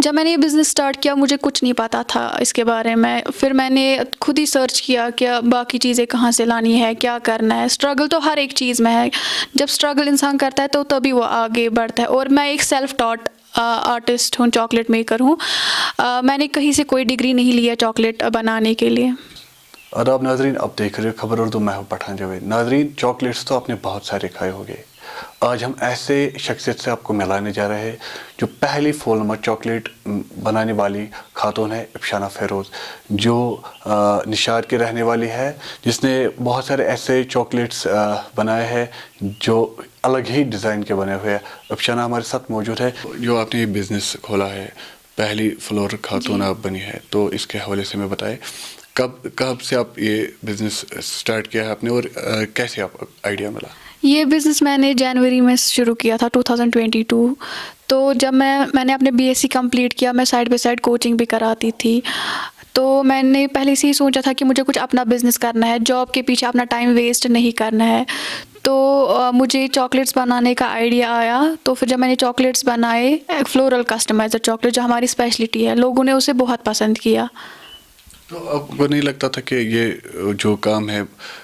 جب میں نے یہ بزنس اسٹارٹ کیا مجھے کچھ نہیں پتہ تھا اس کے بارے میں. پھر میں نے خود ہی سرچ کیا کہ باقی چیزیں کہاں سے لانی ہے, کیا کرنا ہے. اسٹرگل تو ہر ایک چیز میں ہے, جب اسٹرگل انسان کرتا ہے تو تبھی وہ آگے بڑھتا ہے. اور میں ایک سیلف ٹاٹ آرٹسٹ ہوں, چاکلیٹ میکر ہوں. میں نے کہیں سے کوئی ڈگری نہیں لی ہے چاکلیٹ بنانے کے لیے. آداب ناظرین, آپ دیکھ رہے خبر اردو, میں ہوں پٹھان جاوید. ناظرین, چاکلیٹس تو آپ نے بہت سارے کھائے ہوں گے. آج ہم ایسے شخصیت سے آپ کو ملانے جا رہے ہیں جو پہلی فول نمبر چاکلیٹ بنانے والی خاتون ہے, افشانہ فیروز, جو نشاد کی رہنے والی ہے, جس نے بہت سارے ایسے چاکلیٹس بنائے ہیں جو الگ ہی ڈیزائن کے بنے ہوئے ہیں. افشانہ ہمارے ساتھ موجود ہے. جو آپ نے یہ بزنس کھولا ہے, پہلی فلور خاتون آپ بنی ہے, تو اس کے حوالے سے میں بتائیں کب سے آپ یہ بزنس سٹارٹ کیا ہے آپ نے, اور کیسے آپ آئیڈیا ملا؟ یہ بزنس میں نے جنوری میں شروع کیا تھا 2022. تو جب میں نے اپنے BSc کمپلیٹ کیا, میں سائڈ بائی سائڈ کوچنگ بھی کراتی تھی. تو میں نے پہلے سے ہی سوچا تھا کہ مجھے کچھ اپنا بزنس کرنا ہے, جاب کے پیچھے اپنا ٹائم ویسٹ نہیں کرنا ہے. تو مجھے چاکلیٹس بنانے کا آئیڈیا آیا. تو پھر جب میں نے چاکلیٹس بنائے, فلورل کسٹمائزر چاکلیٹ جو ہماری اسپیشلٹی ہے, لوگوں نے اسے بہت پسند کیا. تو آپ کو نہیں لگتا تھا کہ یہ جو کام ہے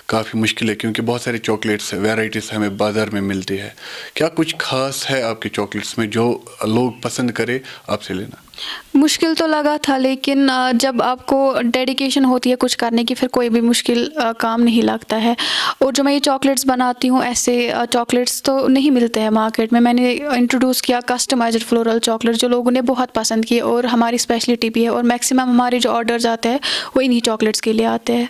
کافی مشکل ہے, کیونکہ بہت سارے چاکلیٹس ویرائٹیز ہمیں بازار میں ملتی ہے. کیا کچھ خاص ہے آپ کے چاکلیٹس میں جو لوگ پسند کرے آپ سے لینا؟ مشکل تو لگا تھا, لیکن جب آپ کو ڈیڈیکیشن ہوتی ہے کچھ کرنے کی, پھر کوئی بھی مشکل کام نہیں لگتا ہے. اور جو میں یہ چاکلیٹس بناتی ہوں, ایسے چاکلیٹس تو نہیں ملتے ہیں مارکیٹ میں. میں نے انٹروڈیوس کیا کسٹمائزڈ فلورل چاکلیٹ, جو لوگوں نے بہت پسند کیے, اور ہماری اسپیشلٹی بھی ہے. اور میکسیمم ہمارے جو آرڈرز آتے ہیں وہ انہی چاکلیٹس کے لیے آتے ہیں.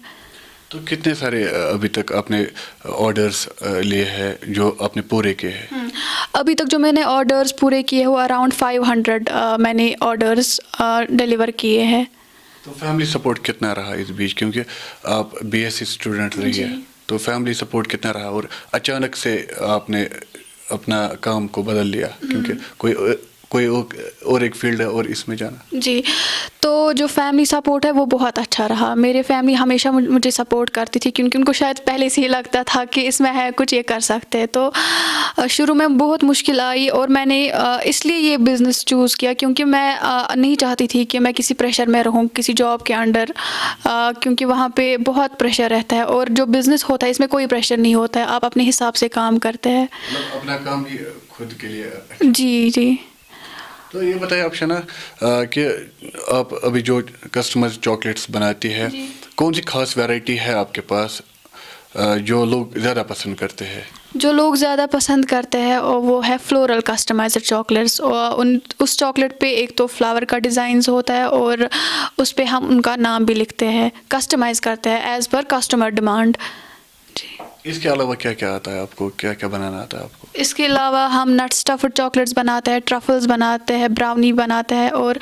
تو کتنے سارے ابھی تک آپ نے آرڈرس لیے ہیں جو آپ نے پورے کیے ہیں؟ ابھی تک جو میں نے آرڈرز پورے کیے ہیں وہ اراؤنڈ 500 میں نے آرڈرز ڈیلیور کیے ہیں. تو فیملی سپورٹ کتنا رہا اس بیچ, کیونکہ آپ BSc اسٹوڈنٹ رہی ہے, تو فیملی سپورٹ کتنا رہا, اور اچانک سے آپ نے اپنا کام کو بدل لیا کیونکہ کوئی اور ایک فیلڈ ہے اور اس میں جانا؟ جی, تو جو فیملی سپورٹ ہے وہ بہت اچھا رہا. میرے فیملی ہمیشہ مجھے سپورٹ کرتی تھی, کیونکہ ان کو شاید پہلے سے ہی لگتا تھا کہ اس میں ہے کچھ, یہ کر سکتے ہیں. تو شروع میں بہت مشکل آئی, اور میں نے اس لیے یہ بزنس چوز کیا کیونکہ میں نہیں چاہتی تھی کہ میں کسی پریشر میں رہوں, کسی جاب کے انڈر, کیونکہ وہاں پہ بہت پریشر رہتا ہے. اور جو بزنس ہوتا ہے اس میں کوئی پریشر نہیں ہوتا ہے, آپ اپنے حساب سے کام کرتے ہیں, اپنا کام ہی خود کے لیے. جی جی. تو یہ بتائیں افشانہ کہ آپ ابھی جو کسٹمر چاکلیٹس بناتی ہے, کون سی خاص ویرائٹی ہے آپ کے پاس جو لوگ زیادہ پسند کرتے ہیں؟ جو لوگ زیادہ پسند کرتے ہیں وہ ہے فلورل کسٹمائزر چاکلیٹس. اور اس چاکلیٹ پہ ایک تو فلاور کا ڈیزائنز ہوتا ہے, اور اس پہ ہم ان کا نام بھی لکھتے ہیں, کسٹمائز کرتے ہیں ایز پر کسٹمر ڈیمانڈ. جی. اس کے علاوہ کیا کیا آتا ہے آپ کو, کیا کیا بنانا آتا ہے آپ کو؟ اس کے علاوہ ہم نٹ اسٹفڈ چاکلیٹس بناتے ہیں, ٹرفلز بناتے ہیں, براؤنی بناتے ہیں, اور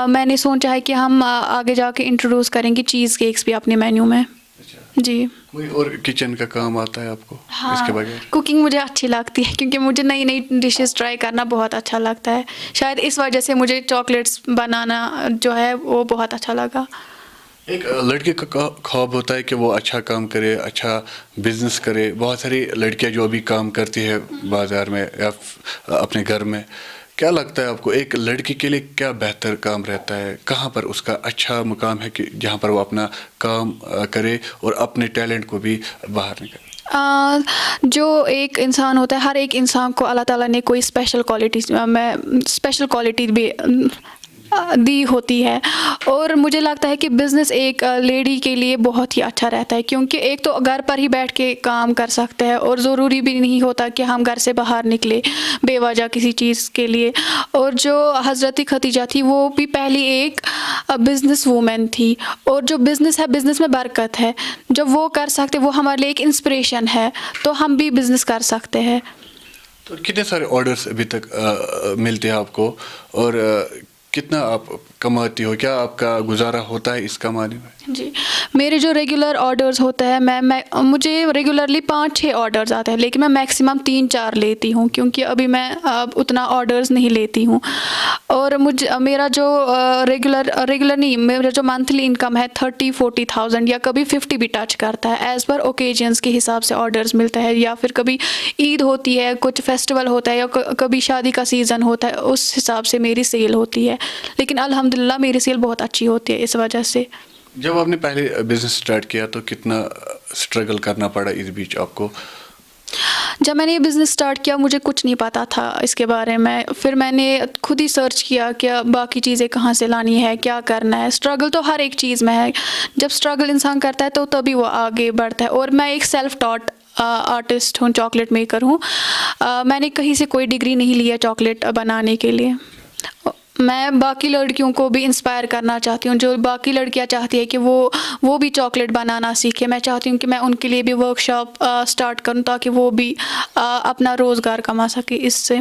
میں نے سوچا ہے کہ ہم آگے جا کے انٹروڈیوس کریں گے چیز کیکس بھی اپنے مینیو میں. جی. کوئی اور کچن کا کام آتا ہے آپ کو اس کے بغیر؟ کوکنگ مجھے اچھی لگتی ہے, کیونکہ مجھے نئی نئی ڈشز ٹرائی کرنا بہت اچھا لگتا ہے. شاید اس وجہ سے مجھے چاکلیٹس بنانا جو ہے وہ بہت اچھا لگا. ایک لڑکے کا خواب ہوتا ہے کہ وہ اچھا کام کرے, اچھا بزنس کرے. بہت ساری لڑکیاں جو ابھی کام کرتی ہے بازار میں یا اپنے گھر میں, کیا لگتا ہے آپ کو ایک لڑکی کے لیے کیا بہتر کام رہتا ہے, کہاں پر اس کا اچھا مقام ہے کہ جہاں پر وہ اپنا کام کرے اور اپنے ٹیلنٹ کو بھی باہر نکالے؟ جو ایک انسان ہوتا ہے, ہر ایک انسان کو اللہ تعالیٰ نے کوئی اسپیشل کوالٹی بھی دی ہوتی ہے. اور مجھے لگتا ہے کہ بزنس ایک لیڈی کے لیے بہت ہی اچھا رہتا ہے, کیونکہ ایک تو گھر پر ہی بیٹھ کے کام کر سکتے ہیں, اور ضروری بھی نہیں ہوتا کہ ہم گھر سے باہر نکلے بے وجہ کسی چیز کے لیے. اور جو حضرت ختیجہ تھی وہ بھی پہلی ایک بزنس وومن تھی, اور جو بزنس ہے بزنس میں برکت ہے. جب وہ کر سکتے, وہ ہمارے لیے ایک انسپریشن ہے, تو ہم بھی بزنس کر سکتے ہیں. تو کتنے سارے آرڈرس ابھی تک ملتے ہیں آپ کو, اور کتنا آپ کماتی ہو, کیا آپ کا گزارا ہوتا ہے اس کمانے میں؟ جی, میرے جو ریگولر آرڈرز ہوتے ہیں, مجھے ریگولرلی 5-6 آرڈرز آتے ہیں, لیکن میں میکسیمم 3-4 لیتی ہوں, کیونکہ ابھی میں اتنا آرڈرز نہیں لیتی ہوں. اور میرا جو ریگولر نہیں, میرا جو منتھلی انکم ہے 30-40 یا کبھی 50 بھی ٹچ کرتا ہے. ایز پر اوکیجنس کے حساب سے آرڈرز ملتا ہے, یا پھر کبھی عید ہوتی ہے, کچھ فیسٹیول ہوتا ہے, یا کبھی شادی کا سیزن ہوتا ہے, اس حساب سے میری سیل ہوتی ہے. لیکن الحمدللہ میری سیل بہت اچھی ہوتی ہے اس وجہ سے. جب آپ نے پہلے بزنس اسٹارٹ کیا تو کتنا اسٹرگل کرنا پڑا اس بیچ آپ کو؟ جب میں نے یہ بزنس اسٹارٹ کیا مجھے کچھ نہیں پتہ تھا اس کے بارے میں. پھر میں نے خود ہی سرچ کیا کہ باقی چیزیں کہاں سے لانی ہے, کیا کرنا ہے. اسٹرگل تو ہر ایک چیز میں ہے, جب اسٹرگل انسان کرتا ہے تو تبھی وہ آگے بڑھتا ہے. اور میں ایک سیلف ٹاٹ آرٹسٹ ہوں, چاکلیٹ میکر ہوں. میں نے کہیں سے کوئی ڈگری نہیں لیا چاکلیٹ بنانے کے لیے. میں باقی لڑکیوں کو بھی انسپائر کرنا چاہتی ہوں, جو باقی لڑکیاں چاہتی ہے کہ وہ بھی چاکلیٹ بنانا سیکھے. میں چاہتی ہوں کہ میں ان کے لیے بھی ورک شاپ اسٹارٹ کروں تاکہ وہ بھی اپنا روزگار کما سکے اس سے.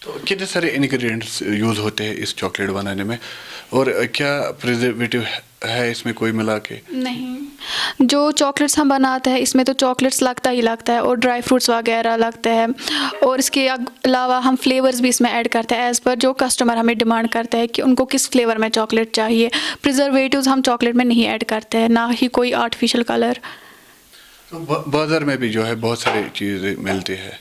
تو کتنے سارے انگریڈینٹس یوز ہوتے ہیں اس چاکلیٹ بنانے میں, اور کیا پریزرویٹو ہے اس میں کوئی ملا کے؟ نہیں, جو چاکلیٹس ہم بناتے ہیں اس میں تو چاکلیٹس لگتا ہی لگتا ہے, اور ڈرائی فروٹس وغیرہ لگتے ہیں, اور اس کے علاوہ ہم فلیورز بھی اس میں ایڈ کرتے ہیں ایز پر جو کسٹمر ہمیں ڈیمانڈ کرتا ہے کہ ان کو کس فلیور میں چاکلیٹ چاہیے. پریزرویٹوز ہم چاکلیٹ میں نہیں ایڈ کرتے ہیں, نہ ہی کوئی آرٹیفیشیل کلر. بازار میں بھی جو ہے بہت ساری چیزیں ملتی ہے,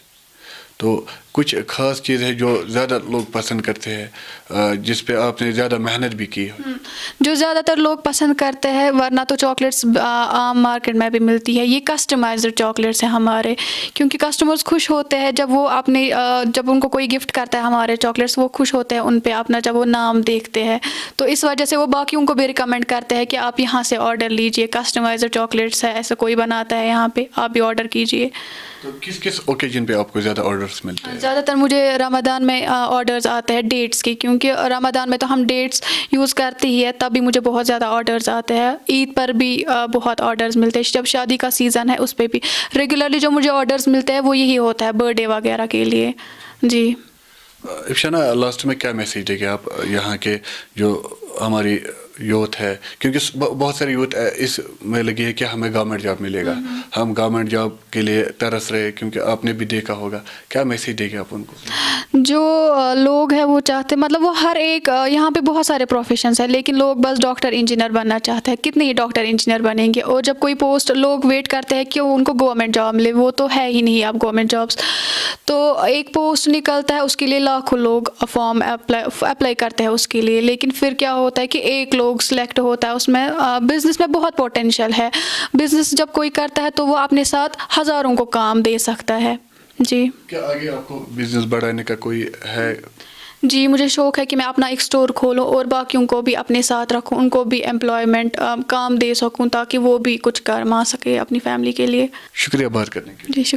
تو کچھ خاص چیز ہے جو زیادہ لوگ پسند کرتے ہیں جس پہ آپ نے زیادہ محنت بھی کی ہے؟ جو زیادہ تر لوگ پسند کرتے ہیں, ورنہ تو چاکلیٹس عام مارکیٹ میں بھی ملتی ہے, یہ کسٹمائزڈ چاکلیٹس ہیں ہمارے, کیونکہ کسٹمرز خوش ہوتے ہیں جب وہ اپنے جب ان کو کوئی گفٹ کرتا ہے ہمارے چاکلیٹس, وہ خوش ہوتے ہیں ان پہ اپنا جب وہ نام دیکھتے ہیں, تو اس وجہ سے وہ باقیوں کو بھی ریکمینڈ کرتے ہیں کہ آپ یہاں سے آرڈر لیجئے, کسٹمائزڈ چاکلیٹس ہے, ایسا کوئی بناتا ہے یہاں پہ, آپ بھی آرڈر کیجئے. تو کس کس اوکیجن پہ آپ کو زیادہ آرڈرس ملتے ہیں؟ زیادہ تر مجھے رمضان میں آرڈرز آتے ہیں ڈیٹس کے, کیونکہ رمضان میں تو ہم ڈیٹس یوز کرتے ہی ہے, تب بھی مجھے بہت زیادہ آرڈرز آتے ہیں. عید پر بھی بہت آرڈرز ملتے ہیں, جب شادی کا سیزن ہے اس پہ بھی. ریگولرلی جو مجھے آرڈرز ملتے ہیں وہ یہی ہوتا ہے برتھ ڈے وغیرہ کے لیے. جی افشانہ, لاسٹ میں کیا میسیج دے گے آپ یہاں کے جو ہماری یوتھ ہے, کیونکہ بہت سارے یوتھ اس میں لگی ہے کہ ہمیں گورنمنٹ جاب ملے گا, ہم گورنمنٹ جاب کے لیے ترس رہے, کیونکہ آپ نے بھی دیکھا ہوگا, کیا میسیج دے گے آپ ان کو؟ جو لوگ ہیں وہ چاہتے, مطلب وہ ہر ایک, یہاں پہ بہت سارے پروفیشنس ہیں لیکن لوگ بس ڈاکٹر انجینئر بننا چاہتے ہیں. کتنے ہی ڈاکٹر انجینئر بنیں گے, اور جب کوئی پوسٹ لوگ ویٹ کرتے ہیں کہ ان کو گورنمنٹ جاب ملے, وہ تو ہے ہی نہیں اب گورنمنٹ جابس. تو ایک پوسٹ نکلتا ہے اس کے لیے لاکھوں لوگ فارم اپلائی کرتے ہیں اس کے لیے, لیکن پھر کیا ہوتا ہے کہ ایک لوگ سلیکٹ ہوتا ہے اس میں. بزنس میں بہت پوٹینشیل ہے, بزنس جب کوئی کرتا ہے تو وہ اپنے ساتھ ہزاروں کو کام دے سکتا ہے. جی کیا آگے آپ کو بزنس بڑھانے کا کوئی ہے؟ جی, مجھے شوق ہے کہ میں اپنا ایک اسٹور کھولوں اور باقیوں کو بھی اپنے ساتھ رکھوں, ان کو بھی امپلائمنٹ کام دے سکوں تاکہ وہ بھی کچھ کما سکے اپنی فیملی کے لیے. شکریہ بات کرنے کے لیے. جی شکریہ.